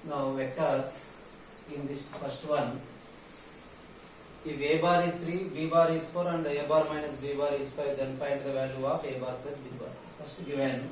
Now vectors in this first one, if a bar is 3, b bar is 4 and a bar minus b bar is 5, then find the value of a bar plus b bar. First given,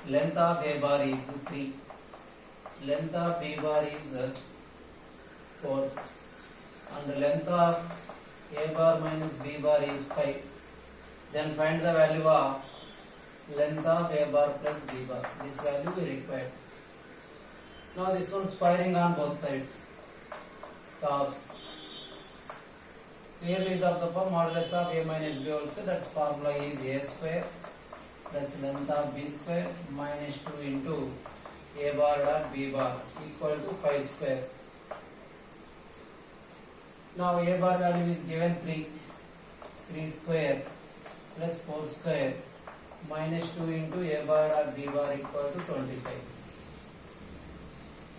length of a bar is 3, length of b bar is 4 and length of a bar minus b bar is 5. Then find the value of length of a bar plus b bar. This value we require. Now this one squaring on both sides. Solves. Here is of the form modulus of a minus b whole square. That's formula is a square plus length of b square minus 2 into a bar dot b bar equal to 5 square. Now a bar value is given 3. 3 square plus 4 square minus 2 into a bar dot b bar equal to 25.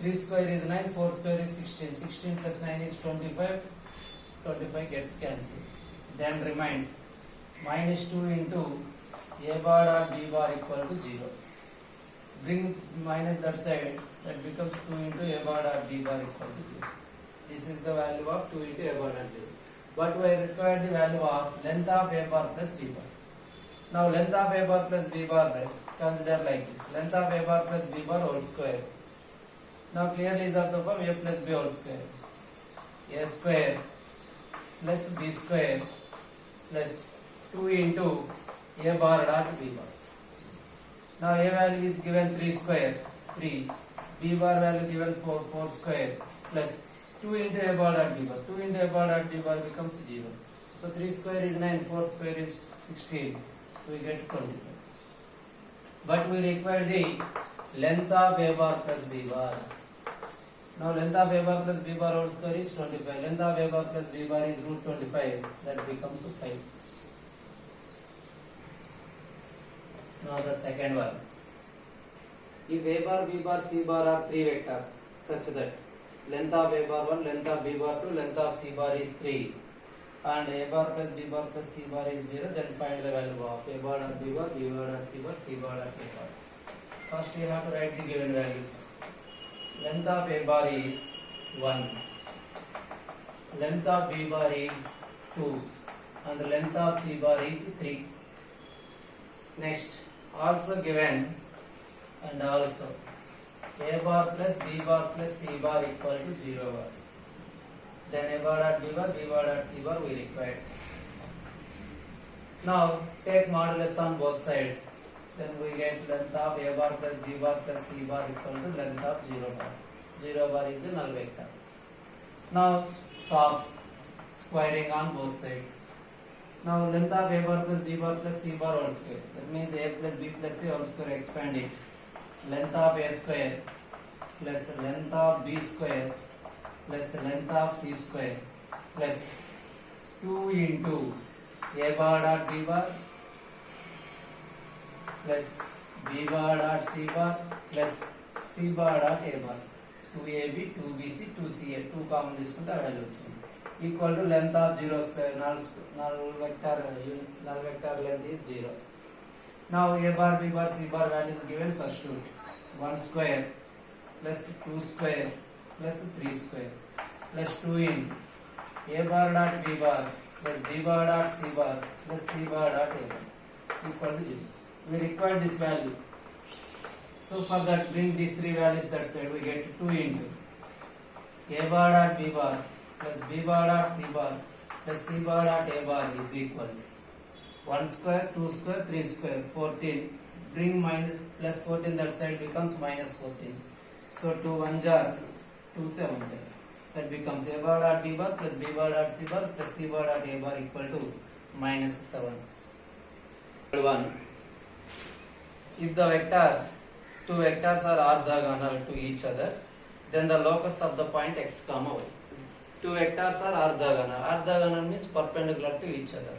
3 square is 9, 4 square is 16. 16 plus 9 is 25. 25 gets cancelled. Then remains minus 2 into a bar dot b bar equal to 0. Bring minus that side, that becomes 2 into a bar dot b bar equal to 0. This is the value of 2 into a bar dot b bar. But we require the value of length of a bar plus b bar. Now length of a bar plus b bar, consider like this. Length of a bar plus b bar whole square. Now clearly is of the form a plus b whole square. A square plus b square plus 2 into a bar dot b bar. Now a value is given 3 square, 3. B bar value given 4, 4 square plus 2 into a bar dot b bar. 2 into a bar dot b bar becomes 0. So 3 square is 9, 4 square is 16. We get 25. But we require the length of a bar plus b bar. Now length of a bar plus b bar whole square is 25. Length of a bar plus b bar is root 25. That becomes 5. Now the second one. If a bar, b bar, c bar are 3 vectors such that length of a bar 1, length of b bar 2, length of c bar is 3 and a bar plus b bar plus c bar is 0, then find the value of a bar dot b bar dot c bar dot a bar. First we have to write the given values. Length of a bar is 1, length of b bar is 2 and length of c bar is 3. Next, also given and also a bar plus b bar plus c bar equal to 0 bar. Then a bar dot b bar dot c bar we require. Now take modulus on both sides. Then we get length of a bar plus b bar plus c bar equal to length of 0 bar. 0 bar is a null vector. Now solves squaring on both sides. Now length of a bar plus b bar plus c bar whole square. That means a plus b plus c whole square, expand it. Length of a square plus length of b square plus length of c square plus 2 into a bar dot b bar plus b bar dot c bar plus c bar dot a bar. 2ab, 2bc, 2ca, 2 common తీసుకుంటే ఆ value వచ్చింది. Equal to length of 0 square, null vector length is 0. Now a bar, b bar, c bar values given, substitute. 1 square plus 2 square plus 3 square plus 2 in a bar dot b bar plus b bar dot c bar plus c bar dot a bar equal to 0. We require this value. So for that, bring these 3 values that side. We get 2 into a bar dot b bar plus b bar dot c bar plus c bar dot a bar is equal to 1 square, 2 square, 3 square, 14. Bring minus plus 14 that side becomes minus 14. So 2 1 jar, 2 7 jar. That becomes a bar dot b bar plus b bar dot c bar plus c bar dot a bar equal to minus 7. 1. If the vectors, 2 vectors are orthogonal to each other, then the locus of the point x comma y. 2 vectors are orthogonal. Orthogonal means perpendicular to each other.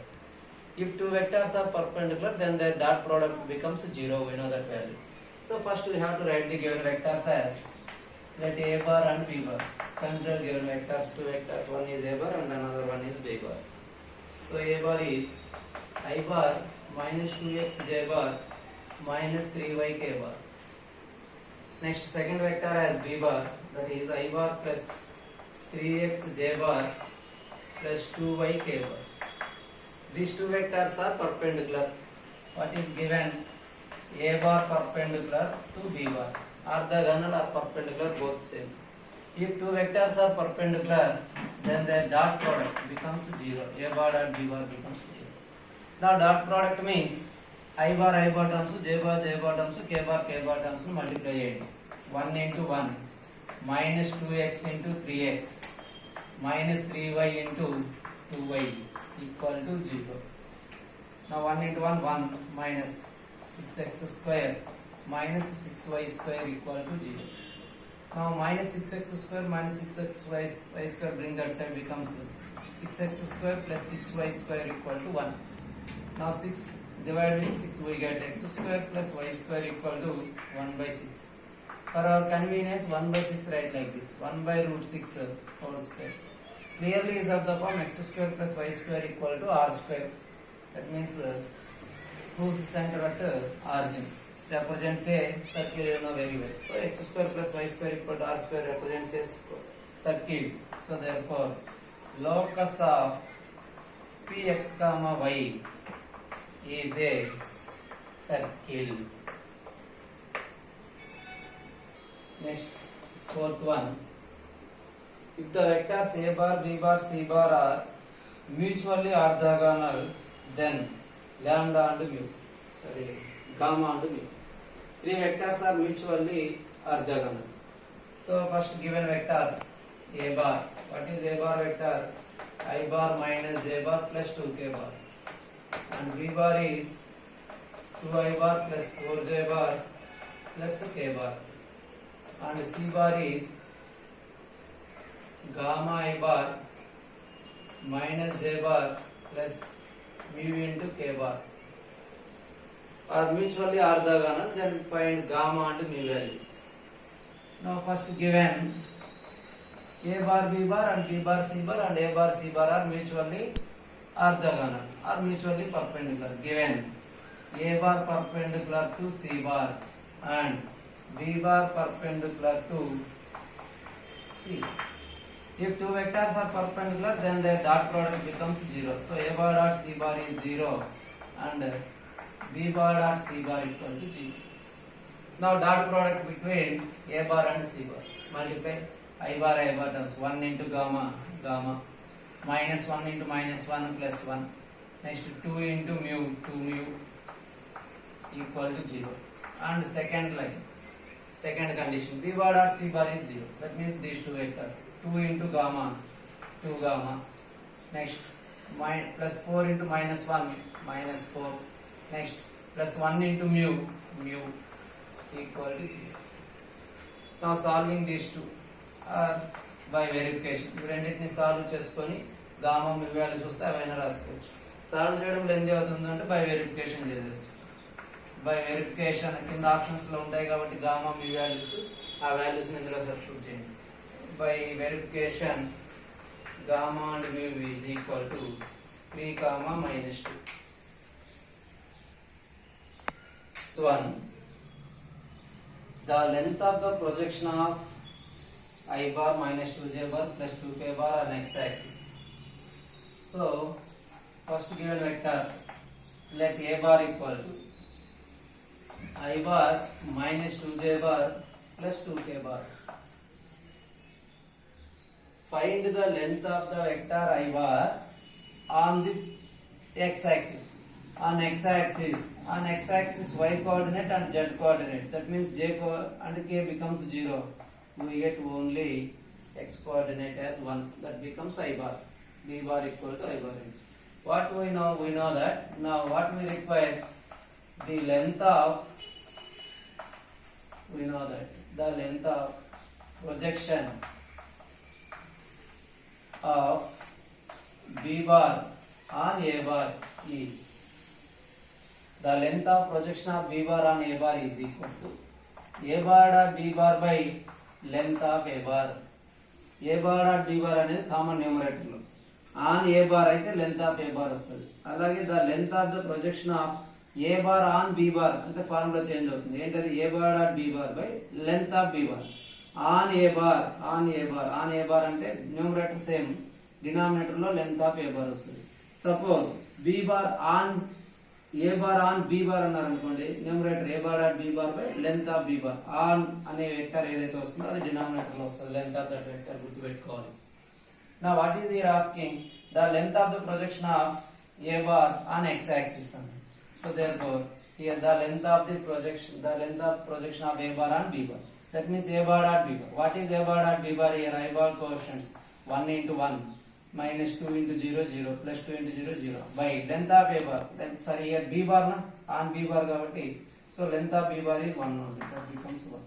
If 2 vectors are perpendicular, then their dot product becomes 0. We know that value. So first we have to write the given vectors as, let a bar and b bar. Consider given vectors, 2 vectors. One is a bar and another one is b bar. So a bar is I bar minus 2x j bar minus 3y k bar. Next second vector has b bar, that is I bar plus 3x j bar plus 2y k bar. These two vectors are perpendicular. What is given? A bar perpendicular to b bar. Orthogonal or perpendicular, both same. If two vectors are perpendicular, then the dot product becomes 0. A bar dot b bar becomes 0. Now dot product means I bar terms, j bar terms, k bar terms multiply it. 1 into 1 minus 2x into 3x minus 3y into 2y equal to 0. Now 1 into 1 1 minus 6x square minus 6y square equal to 0. Now minus 6x square minus 6xy square bring that side becomes 6x square plus 6y square equal to 1. Now 6 divided with 6 we get x square plus y square equal to 1 by 6. For our convenience 1 by 6 write like this, 1 by root 6 whole square. Clearly is of the form x square plus y square equal to r square. That means whose center at origin represents a circle, you know very well. So x square plus y square equal to r square represents a circle. So therefore locus of px comma y is a circle. Next, fourth one. If the vectors a bar, b bar, c bar are mutually orthogonal, then lambda and mu, gamma and mu. Three vectors are mutually orthogonal. So first given vectors a bar. What is a bar vector? I bar minus j bar plus 2k bar. And b bar is 2i bar plus 4j bar plus k bar. And c bar is gamma I bar minus j bar plus mu into k bar. Are mutually orthogonal, then find gamma and mu values. Now first given a bar b bar and b bar c bar and a bar c bar are mutually orthogonal or mutually perpendicular. Given a bar perpendicular to c bar and b bar perpendicular to c. If two vectors are perpendicular, then their dot product becomes 0. So a bar dot c bar is 0 and b bar dot c bar equal to 0. Now dot product between a bar and c bar. Multiply I bar terms. 1 into gamma minus 1 into minus 1 plus 1. Next 2 into mu, 2 mu equal to 0. And second line, second condition, b bar dot c bar is 0. That means these two vectors. 2 into gamma, 2 gamma. Next plus 4 into minus 1, minus 4. Next plus 1 into mu equal to 0. Now solving these two by verification. You రెండింటిని solve చేసుకొని gamma mu values వస్తే అవైనా రాసుకోవచ్చు. Solve చేయడం length అవుతుందంటే by verification చేసేసుకోవచ్చు. By verification కింద options లో ఉంటాయి కాబట్టి గామా mu వాల్యూస్ ఆ వాల్యూస్ ని ఇందులో సబ్స్టిట్యూట్ చేయండి. By verification, gamma and mu is equal to 3 comma minus 2. One, the length of the projection of I bar minus 2j bar plus 2k bar on x-axis. So, first given vectors, let a bar equal to I bar minus 2j bar plus 2k bar. Find the length of the vector I bar on the x-axis. On x-axis y coordinate and z coordinate. That means j and k becomes 0. We get only x coordinate as 1. That becomes I bar. B bar equal to I bar. What we know? We know that. Now what we require? The length of, we know that the length of projection of B bar on A bar is, the length of projection of B bar on A bar is equal to A bar dot B bar by length of A bar. A bar dot B bar అనేది common numerator లో, on A bar అయితే length of A bar వస్తుంది. అలాగే the length of the projection of A bar on B bar అంటే formula change అవుతుంది. ఏంటది? A bar dot B bar by length of B bar on A bar అంటే numerator same, denominator లో length of A bar వస్తుంది. Suppose B bar on A bar on B bar అన్నారు అనుకోండి, numerator A bar dot B bar by length of B bar. On అనే vector ఏదైతే వస్తుందో అది denominator లో వస్తుంది. లెంత్ ఆఫ్ దట్ వెక్టర్ గుర్తుపెట్టుకోవాలి. నా what is here asking the length of the projection of a bar on x axis. So therefore here the length of projection of a bar on b bar, that means a bar dot b bar. What is a bar dot b bar? Here I bar coefficients 1 into 1 minus 2 into 0 0 plus 2 into 0 0 by length of a bar. Then sorry, here b bar na on b bar kabatti, so length of b bar is 1 only, that becomes 1.